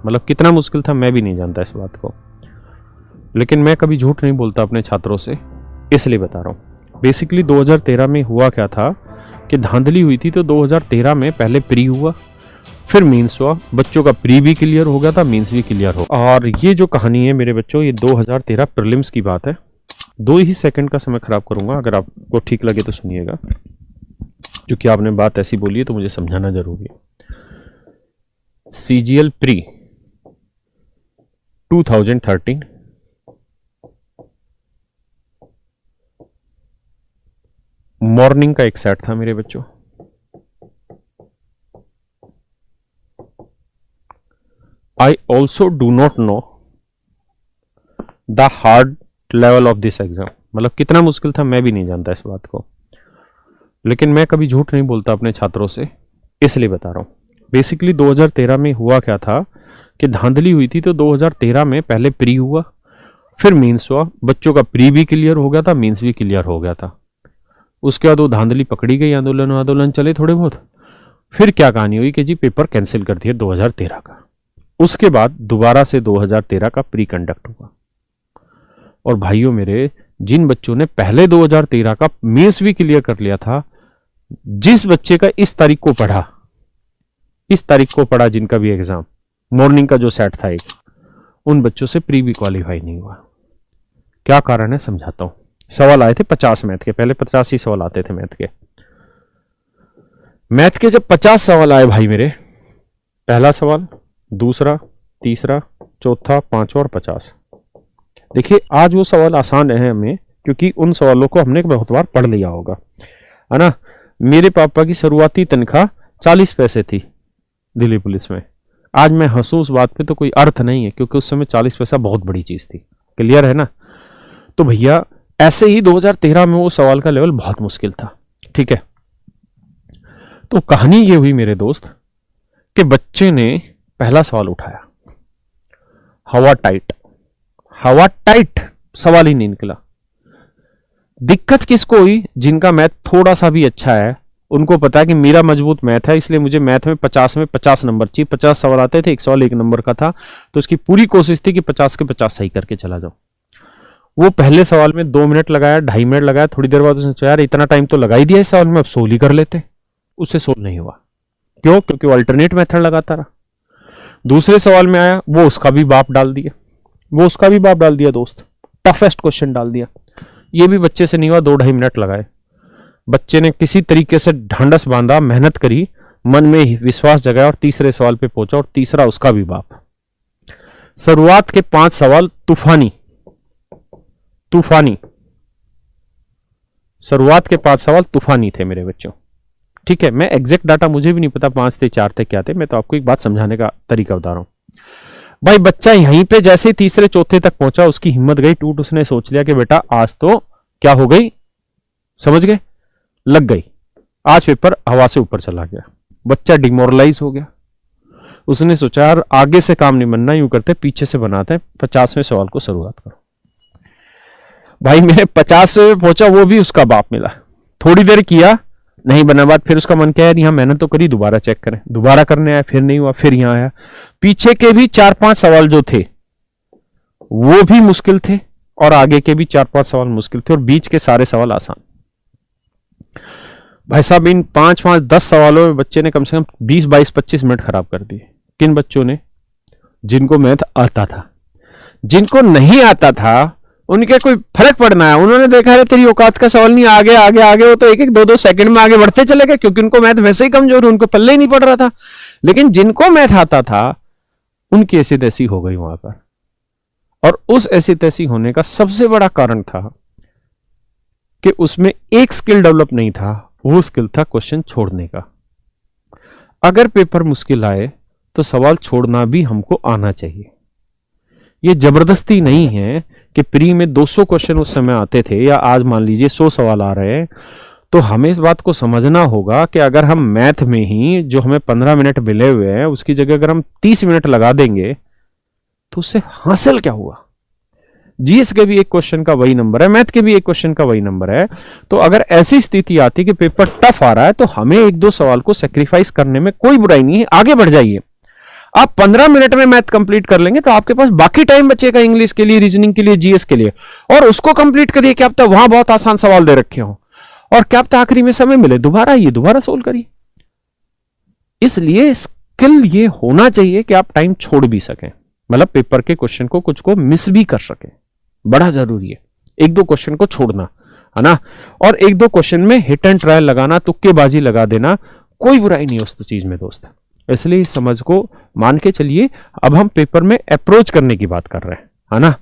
मतलब कितना मुश्किल था मैं भी नहीं जानता इस बात को, लेकिन मैं कभी झूठ नहीं बोलता अपने छात्रों से, इसलिए बता रहा हूँ। बेसिकली 2013 में हुआ क्या था कि धांधली हुई थी। तो 2013 में पहले प्री हुआ, फिर मीन्स हुआ, बच्चों का प्री भी क्लियर हो गया था, मीन्स भी क्लियर हो। और ये जो कहानी है मेरे बच्चों, ये 2013 प्रीलिम्स की बात है। 2 ही सेकंड का समय खराब करूंगा, अगर आपको ठीक लगे तो सुनिएगा, क्योंकि आपने बात ऐसी बोली है तो मुझे समझाना जरूरी है। CGL प्री 2013, मॉर्निंग का एक सेट था मेरे बच्चों। I also do not know the hard level of this exam। मतलब कितना मुश्किल था मैं भी नहीं जानता इस बात को, लेकिन मैं कभी झूठ नहीं बोलता अपने छात्रों से, इसलिए बता रहा हूँ। बेसिकली 2013 में हुआ क्या था कि धांधली हुई थी। तो 2013 में पहले प्री हुआ, फिर मीन्स हुआ, बच्चों का प्री भी क्लियर हो गया था, मीन्स भी क्लियर हो गया था। उसके बाद वो धांधली पकड़ी गई, आंदोलन चले थोड़े बहुत। फिर क्या कहानी हुई कि जी पेपर कैंसिल कर दिया 2013 का। उसके बाद दोबारा से 2013 का प्री कंडक्ट हुआ। और भाइयों मेरे, जिन बच्चों ने पहले 2013 का मेंस भी क्लियर कर लिया था, जिस बच्चे का इस तारीख को पढ़ा जिनका भी एग्जाम मॉर्निंग का जो सेट था एक, उन बच्चों से प्री भी क्वालिफाई नहीं हुआ। क्या कारण है समझाता हूं। सवाल आए थे 50 मैथ के, पहले 50 ही सवाल आते थे मैथ के जब 50 सवाल आए भाई मेरे, पहला सवाल, दूसरा, तीसरा, चौथा, पांचवा और 50। देखिए आज वो सवाल आसान है हमें, क्योंकि उन सवालों को हमने बहुत बार पढ़ लिया होगा, है ना। मेरे पापा की शुरुआती तनख्वाह 40 पैसे थी दिल्ली पुलिस में। आज मैं हंसूं उस बात पे तो कोई अर्थ नहीं है, क्योंकि उस समय 40 पैसा बहुत बड़ी चीज थी। क्लियर है ना। तो भैया ऐसे ही 2013 में वो सवाल का लेवल बहुत मुश्किल था, ठीक है। तो कहानी ये हुई मेरे दोस्त कि बच्चे ने पहला सवाल उठाया, हवा टाइट सवाल ही नहीं निकला। दिक्कत किसको हुई? जिनका मैथ थोड़ा सा भी अच्छा है, उनको पता है कि मेरा मजबूत मैथ है, इसलिए मुझे मैथ में 50 नंबर चाहिए। 50 सवाल आते थे, एक सवाल 1 नंबर का था, तो उसकी पूरी कोशिश थी कि 50 के 50 सही करके चला जाऊं। वो पहले सवाल में 2 मिनट लगाया, 2.5 मिनट लगाया, थोड़ी देर बाद उसने सोचा यार इतना टाइम तो लगा ही दिया इस सवाल में, अब सोल्व ही कर लेते। उससे सोल्व नहीं हुआ। क्यों? क्योंकि वो अल्टरनेट मेथड लगाता रहा। दूसरे सवाल में आया, वो उसका भी बाप डाल दिया दोस्त, टफेस्ट क्वेश्चन डाल दिया। ये भी बच्चे से नहीं हुआ, 2-2.5 मिनट लगाए। बच्चे ने किसी तरीके से ढांढस बांधा, मेहनत करी, मन में विश्वास जगाया और तीसरे सवाल पे पहुंचा, और तीसरा उसका भी बाप। शुरुआत के 5 सवाल तूफानी। शुरुआत के 5 सवाल तूफानी थे मेरे बच्चों, ठीक है। मैं एग्जैक्ट डाटा मुझे भी नहीं पता 5 थे 4 थे क्या थे, मैं तो आपको एक बात समझाने का तरीका बता रहा हूं। भाई बच्चा यहीं पे जैसे तीसरे चौथे तक पहुंचा, उसकी हिम्मत गई टूट। उसने सोच लिया कि बेटा आज तो क्या हो गई, समझ गए, लग गई, आज पेपर हवा से ऊपर चला गया। बच्चा डिमोरलाइज हो गया। उसने सोचा यार आगे से काम नहीं बनना, यूं करते पीछे से बनाते हैं, 50वें सवाल को शुरुआत करो। भाई मेरे 50वें में पहुंचा, वो भी उसका बाप मिला। थोड़ी देर किया, नहीं बना बात, फिर उसका मन क्या है, यहां मेहनत तो करी, दोबारा चेक करें। दोबारा करने आया, फिर नहीं हुआ, फिर यहां आया। पीछे के भी 4-5 सवाल जो थे वो भी मुश्किल थे, और आगे के भी 4-5 सवाल मुश्किल थे, और बीच के सारे सवाल आसान। भाई साहब इन 5-5-10 सवालों में बच्चे ने कम से कम 20-22-25 मिनट खराब कर दिए। किन बच्चों ने? जिनको मैथ आता था। जिनको नहीं आता था उनके कोई फर्क पड़ना है, उन्होंने देखा है तेरी औकात का सवाल नहीं, आगे आगे आगे, वो तो 1-1 2-2 सेकंड में आगे बढ़ते चले गए, क्योंकि उनको मैथ वैसे ही कमजोर, उनको पल्ले ही नहीं पड़ रहा था। लेकिन जिनको मैथ आता था उनकी ऐसी तैसी हो गई वहां पर। और उस ऐसी तैसी होने का सबसे बड़ा कारण था कि उसमें एक स्किल डेवलप नहीं था, वो स्किल था क्वेश्चन छोड़ने का। अगर पेपर मुश्किल आए तो सवाल छोड़ना भी हमको आना चाहिए। ये जबरदस्ती नहीं है कि प्री में 200 क्वेश्चन उस समय आते थे, या आज मान लीजिए 100 सवाल आ रहे हैं, तो हमें इस बात को समझना होगा कि अगर हम मैथ में ही जो हमें 15 मिनट मिले हुए हैं, उसकी जगह अगर हम 30 मिनट लगा देंगे तो उससे हासिल क्या हुआ। जीएस के भी एक क्वेश्चन का वही नंबर है, मैथ के भी एक क्वेश्चन का वही नंबर है। तो अगर ऐसी स्थिति आती कि पेपर टफ आ रहा है, तो हमें 1-2 सवाल को सेक्रीफाइस करने में कोई बुराई नहीं है, आगे बढ़ जाइए। आप 15 मिनट में मैथ कंप्लीट कर लेंगे तो आपके पास बाकी टाइम बचेगा इंग्लिश के लिए, रीजनिंग के लिए, जीएस के लिए, और उसको कंप्लीट करिए। क्या पता वहां बहुत आसान सवाल दे रखे हो, और क्या पता आखिरी में समय मिले दोबारा ये दोबारा सोल्व करिए। इसलिए स्किल ये होना चाहिए कि आप टाइम छोड़ भी सकें, मतलब पेपर के क्वेश्चन को कुछ को मिस भी कर सकें, बड़ा जरूरी है। एक दो क्वेश्चन को छोड़ना है ना, और एक दो क्वेश्चन में हिट एंड ट्रायल लगाना, तुक्केबाजी लगा देना, कोई बुराई नहीं उस चीज में दोस्त। इसलिए इस समझ को मान के चलिए। अब हम पेपर में अप्रोच करने की बात कर रहे हैं, है ना।